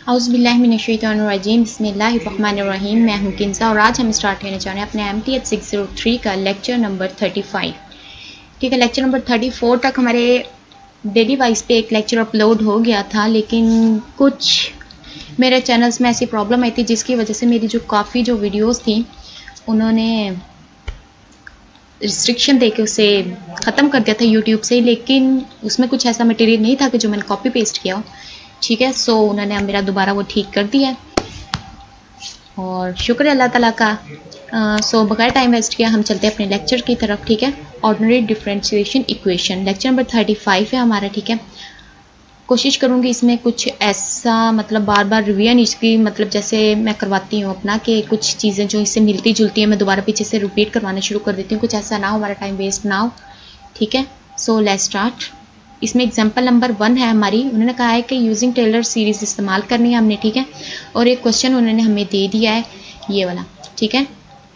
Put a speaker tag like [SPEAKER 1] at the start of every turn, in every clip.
[SPEAKER 1] औज़ुबिल्लाहिमिनश्शैतानिर्रजीम बिस्मिल्लाहिर्रहमानिर्रहीम। मैं हूँ किंज़ा और आज हम स्टार्ट करने जा रहे हैं अपने MTH 603 का लेक्चर नंबर 35। ठीक है, लेक्चर नंबर 34 तक हमारे डेली वाइज पे एक लेक्चर अपलोड हो गया था, लेकिन कुछ मेरे चैनल्स में ऐसी प्रॉब्लम आई थी जिसकी वजह से मेरी जो काफ़ी जो वीडियोज़ थी उन्होंने रिस्ट्रिक्शन दे के उसे ख़त्म कर दिया था यूट्यूब से, लेकिन उसमें कुछ ऐसा मटेरियल नहीं था कि जो मैंने कॉपी पेस्ट किया हो। ठीक है, सो उन्होंने अब मेरा दोबारा वो ठीक कर दिया है और शुक्र है अल्लाह ताला का। सो बगैर टाइम वेस्ट किया हम चलते हैं अपने लेक्चर की तरफ। ठीक है, ordinary differentiation equation lecture number 35 है हमारा। ठीक है, कोशिश करूँगी इसमें कुछ ऐसा मतलब बार बार रिवीजन इसकी मतलब जैसे मैं करवाती हूँ अपना कि कुछ चीज़ें जो इससे मिलती जुलती हैं मैं दोबारा पीछे से रिपीट करवाना शुरू कर देती हूँ, कुछ ऐसा ना हो, हमारा टाइम वेस्ट ना हो। ठीक है, सो लेट्स स्टार्ट। इसमें एग्जांपल नंबर 1 है हमारी। उन्होंने कहा है कि यूजिंग टेलर सीरीज़ इस्तेमाल करनी है हमने। ठीक है, और एक क्वेश्चन उन्होंने हमें दे दिया है ये वाला। ठीक है,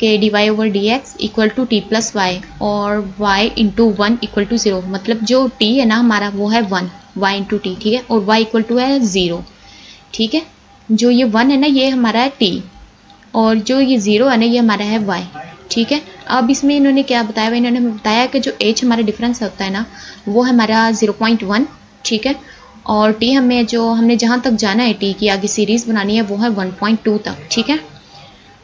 [SPEAKER 1] कि dy/dx equal to t plus y और y इंटू 1 इक्वल टू 0। मतलब जो t है ना हमारा वो है 1 y इंटू टी। ठीक है, और y इक्वल टू है 0। ठीक है, जो ये 1 है ना ये हमारा है t और जो ये 0 है ना ये हमारा है y। ठीक है, अब इसमें इन्होंने क्या बताया हुआ, इन्होंने बताया कि जो h हमारा डिफरेंस होता है ना वो है हमारा 0.1। ठीक है, और t हमें जो हमने जहाँ तक जाना है t की आगे सीरीज़ बनानी है वो है 1.2 तक। ठीक है,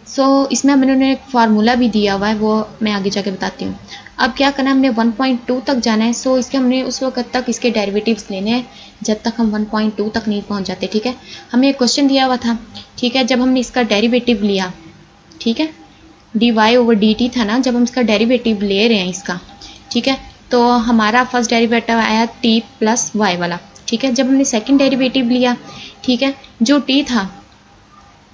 [SPEAKER 1] सो इसमें इन्होंने एक फार्मूला भी दिया हुआ है, वो मैं आगे जाके बताती हूँ। अब क्या करना है, हमने 1.2 तक जाना है। सो इसके हमने उस वक्त तक इसके डेरिवेटिव्स लेने हैं जब तक हम 1.2 तक नहीं पहुँच जाते। ठीक है, हमें एक क्वेश्चन दिया हुआ था। ठीक है, जब हमने इसका डेरिवेटिव लिया, ठीक है, dy/dt था ना, जब हम इसका डेरिवेटिव ले रहे हैं इसका, ठीक है, तो हमारा फर्स्ट डेरिवेटिव आया t प्लस वाई वाला। ठीक है, जब हमने सेकंड डेरिवेटिव लिया, ठीक है, जो t था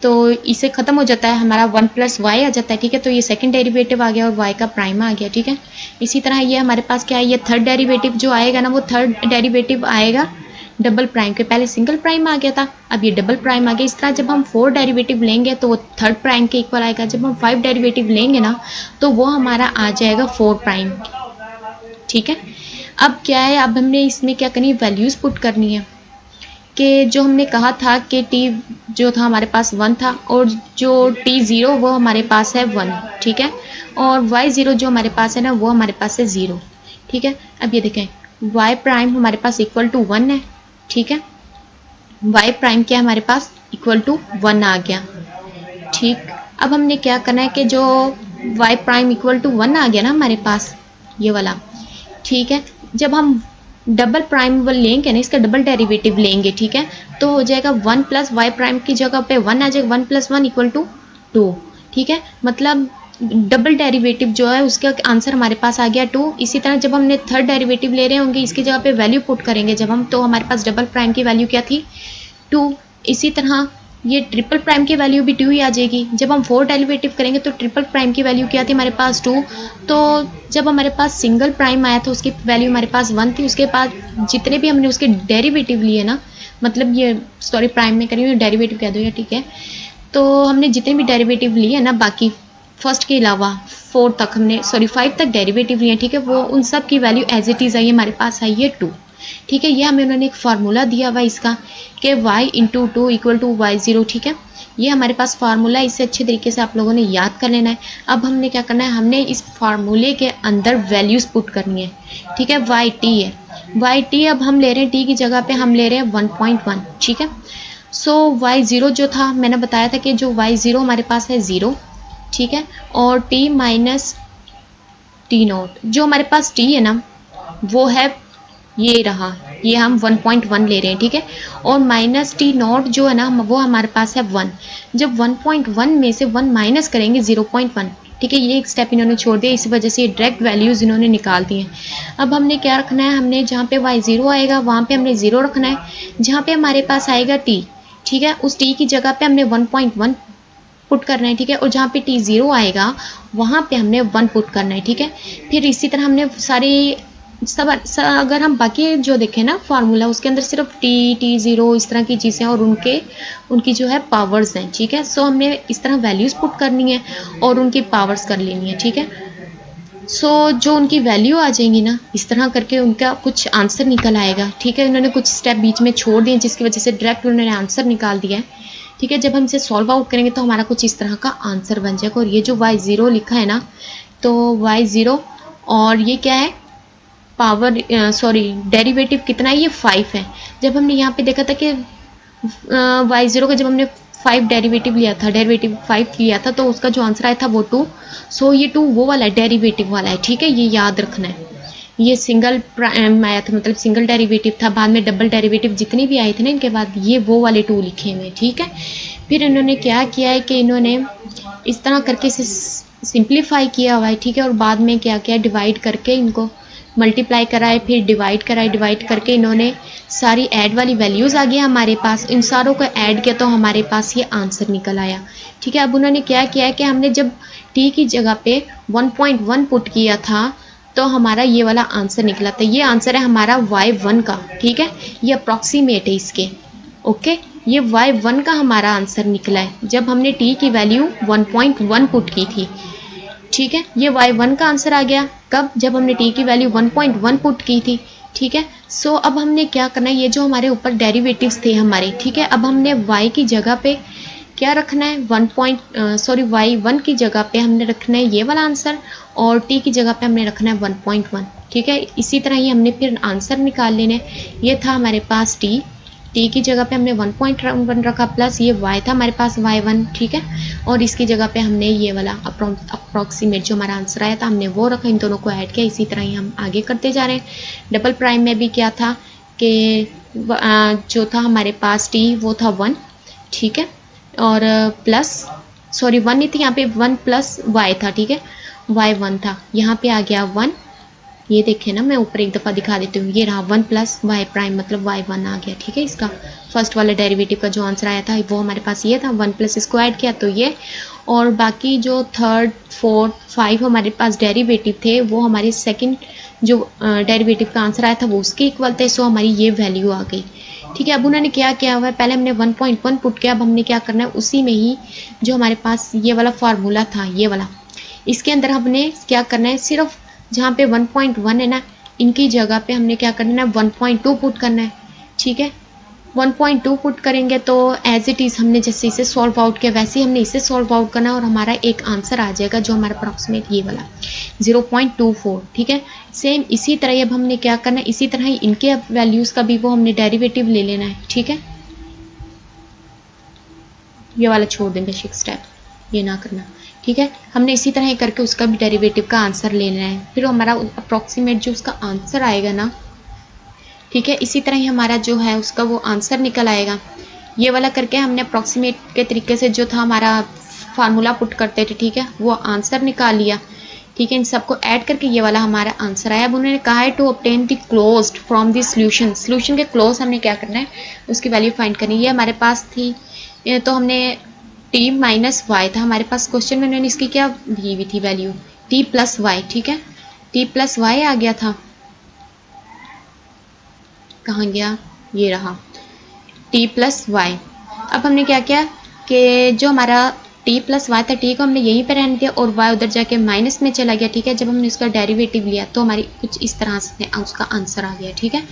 [SPEAKER 1] तो इसे ख़त्म हो जाता है, हमारा 1 प्लस वाई आ जाता है। ठीक है, तो ये सेकंड डेरिवेटिव आ गया और y का प्राइम आ गया। ठीक है, इसी तरह ये हमारे पास क्या है, ये थर्ड डेरिवेटिव जो आएगा ना वो थर्ड डेरिवेटिव आएगा डबल प्राइम के, पहले सिंगल प्राइम आ गया था अब ये डबल प्राइम आ गया। इस तरह जब हम 4 डेरिवेटिव लेंगे तो वो थर्ड प्राइम के इक्वल आएगा। जब हम 5 डेरिवेटिव लेंगे ना तो वो हमारा आ जाएगा 4 प्राइम। ठीक है, अब क्या है, अब हमने इसमें क्या करनी है, वैल्यूज़ पुट करनी है कि जो हमने कहा था कि t जो था हमारे पास 1 था और जो t0 वो हमारे पास है 1। ठीक है, और y0 जो हमारे पास है ना वो हमारे पास है 0। ठीक है, अब ये देखें y प्राइम हमारे पास इक्वल टू 1 है। ठीक है, y प्राइम क्या हमारे पास इक्वल टू 1 आ गया। ठीक, अब हमने क्या करना है कि जो y प्राइम इक्वल टू 1 आ गया ना हमारे पास ये वाला। ठीक है, जब हम डबल प्राइम लेंगे ना, इसका डबल डेरिवेटिव लेंगे, ठीक है, तो हो जाएगा 1 प्लस वाई प्राइम की जगह पे 1 आ जाएगा, 1 प्लस 1 इक्वल टू 2। ठीक है, मतलब डबल डेरिवेटिव जो है उसका आंसर हमारे पास आ गया 2। इसी तरह जब हमने थर्ड डेरिवेटिव ले रहे होंगे इसकी जगह पे वैल्यू पुट करेंगे जब हम, तो हमारे पास डबल प्राइम की वैल्यू क्या थी 2। इसी तरह ये ट्रिपल प्राइम की वैल्यू भी 2 ही आ जाएगी। जब हम 4 डेरिवेटिव करेंगे तो ट्रिपल प्राइम की वैल्यू क्या थी हमारे पास 2। तो जब हमारे पास सिंगल प्राइम आया तो उसकी वैल्यू हमारे पास 1 थी। उसके बाद जितने भी हमने उसके डेरिवेटिव लिए ना, मतलब ये सॉरी प्राइम में करी हुई डेरिवेटिव कह दो या, ठीक है, तो हमने जितने भी डेरिवेटिव लिए ना बाकी फर्स्ट के अलावा 4 तक हमने 5 तक डेरिवेटिव लिए, ठीक है, वो उन सब की वैल्यू एज इट इज़ आई हमारे पास आई है 2। ठीक है, ये हमें उन्होंने एक फार्मूला दिया हुआ इसका कि y into 2 equal to y0। ठीक है, ये हमारे पास फार्मूला, इससे अच्छे तरीके से आप लोगों ने याद कर लेना है। अब हमने क्या करना है, हमने इस फार्मूले के अंदर वैल्यूज़ पुट करनी है। ठीक है, yt है, yt अब हम ले रहे हैं t की जगह पे हम ले रहे हैं 1.1। ठीक है, सो y0 जो था मैंने बताया था कि जो y0 हमारे पास है 0। ठीक है, और t माइनस t0 जो हमारे पास t है ना वो है ये रहा, ये हम 1.1 ले रहे हैं। ठीक है, और माइनस t0 जो है ना वो हमारे पास है 1। जब 1.1 में से 1 माइनस करेंगे 0.1, ठीक है, ये एक स्टेप इन्होंने छोड़ दिया, इसी वजह से ये डायरेक्ट वैल्यूज़ इन्होंने निकाल दी हैं। अब हमने क्या रखना है, हमने जहाँ पे y0 आएगा वहाँ पे हमने 0 रखना है, जहाँ पे हमारे पास आएगा t, ठीक है, उस t की जगह पे हमने 1.1 पुट करना है। ठीक है, और जहाँ पे t0 आएगा वहाँ पे हमने 1 पुट करना है। ठीक है, फिर इसी तरह हमने सारी सब अगर हम बाकी जो देखें ना फार्मूला उसके अंदर सिर्फ t0 इस तरह की चीज़ें और उनकी जो है पावर्स हैं। ठीक है, सो हमने इस तरह वैल्यूज़ पुट करनी है और उनकी पावर्स कर लेनी है। ठीक है, जो उनकी वैल्यू आ जाएंगी ना, इस तरह करके उनका कुछ आंसर निकल आएगा। ठीक है, उन्होंने कुछ स्टेप बीच में छोड़ दिए जिसकी वजह से डायरेक्ट उन्होंने आंसर निकाल दिया है। ठीक है, जब हम इसे सॉल्व आउट करेंगे तो हमारा कुछ इस तरह का आंसर बन जाएगा। और ये जो y0 लिखा है ना, तो y0 और ये क्या है, पावर डेरिवेटिव कितना है, ये 5 है। जब हमने यहाँ पे देखा था कि y0 का जब हमने 5 डेरिवेटिव लिया था, डेरिवेटिव 5 लिया था, तो उसका जो आंसर आया था वो 2। सो ये 2 वो वाला है, डेरिवेटिव वाला है। ठीक है, ये याद रखना है। ये सिंगल प्राइम आया था, मतलब सिंगल डेरिवेटिव था, बाद में डबल डेरिवेटिव जितने भी आए थे ना इनके बाद, ये वो वाले 2 लिखे हुए। ठीक है, फिर इन्होंने क्या किया है कि इन्होंने इस तरह करके इसे सिंप्लीफाई किया हुआ है। ठीक है, और बाद में क्या किया, डिवाइड करके इनको मल्टीप्लाई कराए, फिर डिवाइड कराए, डिवाइड करके इन्होंने सारी ऐड वाली वैल्यूज़ आ गया हमारे पास, इन सारों को ऐड किया तो हमारे पास ये आंसर निकल आया। ठीक है, अब उन्होंने क्या किया है कि हमने जब t की जगह पे 1.1 पुट किया था तो हमारा ये वाला आंसर निकला था। ये आंसर है हमारा y1 का। ठीक है, ये अप्रॉक्सीमेट है इसके। ओके, ये y1 का हमारा आंसर निकला है जब हमने t की वैल्यू 1.1 पुट की थी। ठीक है, ये y1 का आंसर आ गया कब, जब हमने t की वैल्यू 1.1 पुट की थी। ठीक है, अब हमने क्या करना है, ये जो हमारे ऊपर डेरिवेटिव्स थे हमारे, ठीक है, अब हमने y की जगह पे क्या रखना है, y1 की जगह पे हमने रखना है ये वाला आंसर, और t की जगह पे हमने रखना है 1.1। ठीक है, इसी तरह ही हमने फिर आंसर निकाल लेने। ये था हमारे पास t की जगह पे हमने 1.1 रखा, प्लस ये y था हमारे पास y1। ठीक है, और इसकी जगह पे हमने ये वाला अप्रॉक्सीमेट जो हमारा आंसर आया था हमने वो रखा, इन दोनों को ऐड किया। इसी तरह ही हम आगे करते जा रहे हैं। डबल प्राइम में भी क्या था कि जो था हमारे पास t वो था 1। ठीक है, और प्लस 1 नहीं थी यहाँ पे, 1 प्लस y था। ठीक है, y1 था, यहाँ पे आ गया 1। ये देखें ना, मैं ऊपर एक दफ़ा दिखा देती हूँ, ये रहा 1 प्लस y प्राइम, मतलब y1 आ गया। ठीक है, इसका फर्स्ट वाला डेरिवेटिव का जो आंसर आया था वो हमारे पास ये था, 1 प्लस इसको ऐड किया तो ये, और बाकी जो 3rd 4th 5 हमारे पास डेरिवेटिव थे वो हमारे सेकंड जो डेरिवेटिव का आंसर आया था वो उसके इक्वल थे। सो हमारी ये वैल्यू आ गई। ठीक है, अब उन्होंने क्या किया हुआ है, पहले हमने 1.1 पुट किया, अब हमने क्या करना है, उसी में ही जो हमारे पास ये वाला फार्मूला था, ये वाला, इसके अंदर हमने क्या करना है, सिर्फ जहाँ पे 1.1 है ना, इनकी जगह पे हमने क्या करना है, 1.2 पुट करना है। ठीक है, 1.2 पुट करेंगे तो एज इट इज़ हमने जैसे इसे सॉल्व आउट किया वैसे ही हमने इसे सॉल्व आउट करना, और हमारा एक आंसर आ जाएगा जो हमारा अप्रॉक्सीमेट ये वाला 0.24। ठीक है, सेम इसी तरह अब हमने क्या करना है, इसी तरह ही इनके वैल्यूज़ का भी वो हमने डेरिवेटिव ले लेना है। ठीक है, ये वाला छोड़ दें बेसिक स्टेप, ये ना करना। ठीक है, हमने इसी तरह ही करके उसका भी डेरिवेटिव का आंसर लेना है, फिर हमारा अप्रॉक्सीमेट जो उसका आंसर आएगा ना, ठीक है, इसी तरह ही हमारा जो है उसका वो आंसर निकल आएगा। ये वाला करके हमने अप्रॉक्सीमेट के तरीके से जो था हमारा फार्मूला पुट करते थे, ठीक है, वो आंसर निकाल लिया। ठीक है, इन सबको ऐड करके ये वाला हमारा आंसर आया। अब उन्होंने कहा है to obtain the closed from the solution, solution के क्लोज हमने क्या करना है, उसकी वैल्यू फाइंड करनी है। ये हमारे पास थी, तो हमने t माइनस वाई था हमारे पास, क्वेश्चन में उन्होंने इसकी क्या दी हुई थी वैल्यू, t प्लस वाई। ठीक है, t प्लस वाई आ गया था, कहाँ गया, ये रहा t प्लस वाई। अब हमने क्या किया कि जो हमारा t प्लस वाई था, t को हमने यहीं पर रहने दिया और y उधर जाके माइनस में चला गया। ठीक है, जब हमने उसका डेरिवेटिव लिया तो हमारी कुछ इस तरह से उसका आंसर आ गया। ठीक है,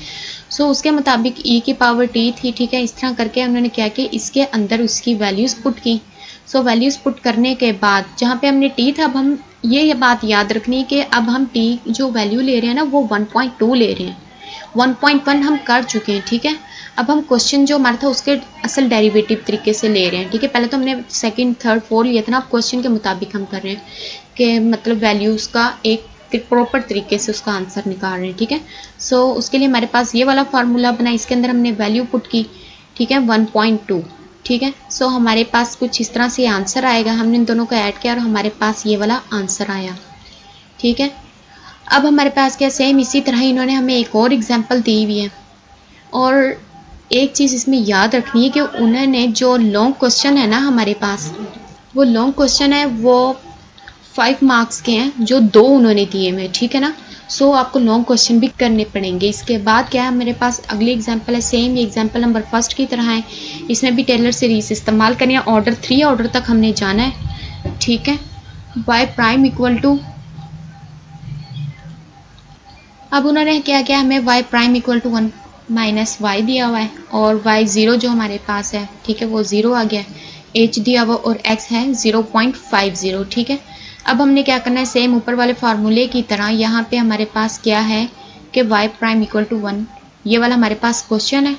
[SPEAKER 1] सो उसके मुताबिक e की पावर t थी। ठीक है, इस तरह करके उन्होंने क्या किया, इसके अंदर उसकी वैल्यूज़ पुट की। सो वैल्यूज़ पुट करने के बाद जहाँ पे हमने t था, अब हम ये बात याद रखनी है कि अब हम t जो वैल्यू ले रहे हैं ना वो 1.2 ले रहे हैं, 1.1 हम कर चुके हैं। ठीक है, अब हम क्वेश्चन जो हमारा था उसके असल डेरिवेटिव तरीके से ले रहे हैं। ठीक है, पहले तो हमने सेकंड थर्ड फोर्थ लिया था ना, अब क्वेश्चन के मुताबिक हम कर रहे हैं कि मतलब वैल्यूज़ का एक प्रॉपर तरीके से उसका आंसर निकाल रहे हैं। ठीक है, सो उसके लिए हमारे पास ये वाला फार्मूला बना, इसके अंदर हमने वैल्यू पुट की। ठीक है, 1.2। ठीक है, सो हमारे पास कुछ इस तरह से आंसर आएगा, हमने इन दोनों को ऐड किया और हमारे पास ये वाला आंसर आया। ठीक है, अब हमारे पास क्या, सेम इसी तरह इन्होंने हमें एक और एग्जांपल दी हुई है। और एक चीज़ इसमें याद रखनी है कि उन्होंने जो लॉन्ग क्वेश्चन है ना हमारे पास, वो लॉन्ग क्वेश्चन है वो 5 मार्क्स के हैं जो 2 उन्होंने दिए हुए। ठीक है ना, सो आपको लॉन्ग क्वेश्चन भी करने पड़ेंगे। इसके बाद क्या है, मेरे पास अगली एग्जांपल है, सेम ये एग्जांपल नंबर 1 की तरह है, इसमें भी टेलर सीरीज इस्तेमाल करनी है। ऑर्डर 3 ऑर्डर तक हमने जाना है। ठीक है, y प्राइम इक्वल टू अब उन्होंने क्या किया, हमें y prime equal to 1 minus y दिया हुआ है और y 0 जो हमारे पास है, ठीक है, वो 0 आ गया, h दिया हुआ और x है 0.50, ठीक है। अब हमने क्या करना है, सेम ऊपर वाले फार्मूले की तरह यहाँ पे हमारे पास क्या है कि y प्राइम इक्वल टू 1, ये वाला हमारे पास क्वेश्चन है,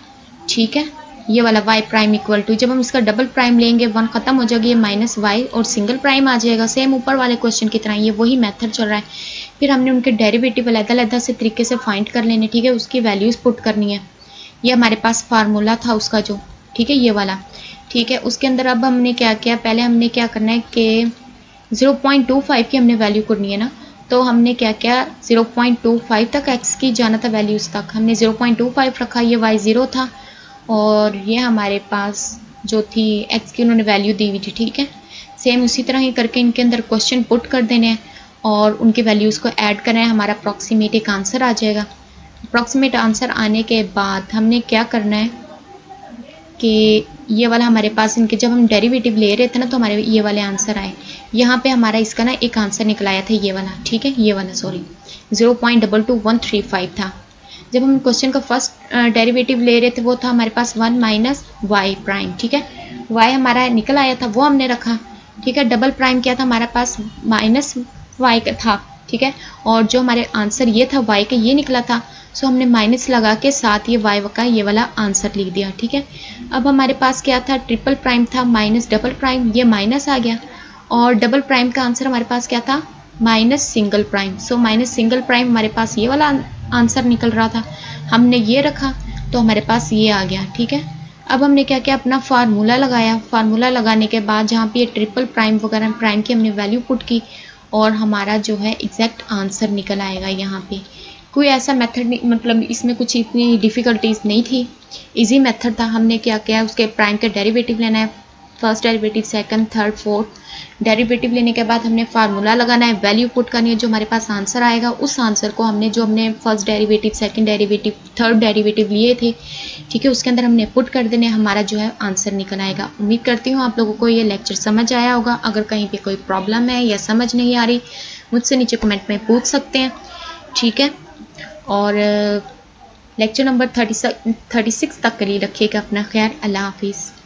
[SPEAKER 1] ठीक है। ये वाला y प्राइम इक्वल टू, जब हम इसका डबल प्राइम लेंगे 1 खत्म हो जाएगी, ये माइनस वाई और सिंगल प्राइम आ जाएगा, सेम ऊपर वाले क्वेश्चन की तरह, ये वही मेथड चल रहा है। फिर हमने उनके डेरिवेटिव अलग-अलग से तरीके से फाइंड कर लेने, ठीक है, उसकी वैल्यूज़ पुट करनी है। ये हमारे पास फार्मूला था उसका जो, ठीक है, ये वाला, ठीक है। उसके अंदर अब हमने क्या किया, पहले हमने क्या करना है कि 0.25 की हमने वैल्यू करनी है ना, तो हमने क्या किया, 0.25 तक x की जाना था, वैल्यूज़ तक हमने 0.25 रखा, ये y 0 था और ये हमारे पास जो थी x की उन्होंने वैल्यू दी हुई थी, ठीक है। सेम उसी तरह ही करके इनके अंदर क्वेश्चन पुट कर देने हैं और उनके वैल्यूज़ को ऐड करना है, हमारा अप्रॉक्सीमेट एक आंसर आ जाएगा। अप्रॉक्सीमेट आंसर आने के बाद हमने क्या करना है कि ये वाला हमारे पास इनके जब हम डेरिवेटिव ले रहे थे ना, तो हमारे ये वाले आंसर आए। यहाँ पे हमारा इसका ना एक आंसर निकल आया था, ये वाला, ठीक है, ये वाला सॉरी 0.22135 था। जब हम क्वेश्चन का फर्स्ट डेरिवेटिव ले रहे थे वो था हमारे पास 1 माइनस वाई प्राइम, ठीक है, वाई हमारा निकल आया था, वो हमने रखा, ठीक है। डबल प्राइम क्या था हमारे पास, माइनस वाई का था, ठीक है, और जो हमारे आंसर ये था वाई का, ये निकला था, सो हमने माइनस लगा के साथ ये वाई का ये वाला आंसर लिख दिया, ठीक है। अब हमारे पास क्या था, ट्रिपल प्राइम था माइनस डबल प्राइम, ये माइनस आ गया, और डबल प्राइम का आंसर हमारे पास क्या था, minus single prime, so minus single prime हमारे पास ये वाला आंसर निकल रहा था, हमने ये रखा तो हमारे पास ये आ गया, ठीक है। अब हमने क्या किया, अपना फार्मूला लगाया, फार्मूला लगाने के बाद जहाँ पे ये ट्रिपल प्राइम वगैरह प्राइम की हमने वैल्यू पुट की और हमारा जो है एग्जैक्ट आंसर निकल आएगा। यहाँ पे कोई ऐसा मेथड नहीं, मतलब इसमें कुछ इतनी डिफ़िकल्टीज नहीं थी, इजी मेथड था। हमने क्या किया, उसके प्राइम का डेरिवेटिव लेना है, first derivative, second, third, fourth derivative लेने के बाद हमने फार्मूला लगाना है, वैल्यू पुट करनी है, जो हमारे पास आंसर आएगा उस आंसर को हमने जो हमने first derivative, second derivative, third derivative लिए थे, ठीक है, उसके अंदर हमने पुट कर देने, हमारा जो है आंसर निकल आएगा। उम्मीद करती हूँ आप लोगों को ये लेक्चर समझ आया होगा। अगर कहीं पे कोई प्रॉब्लम है या समझ नहीं आ रही, मुझसे नीचे कमेंट में पूछ सकते हैं, ठीक है। और लेक्चर नंबर 36 तक के लिए रखिएगा अपना ख्याल। अल्लाह हाफिज़।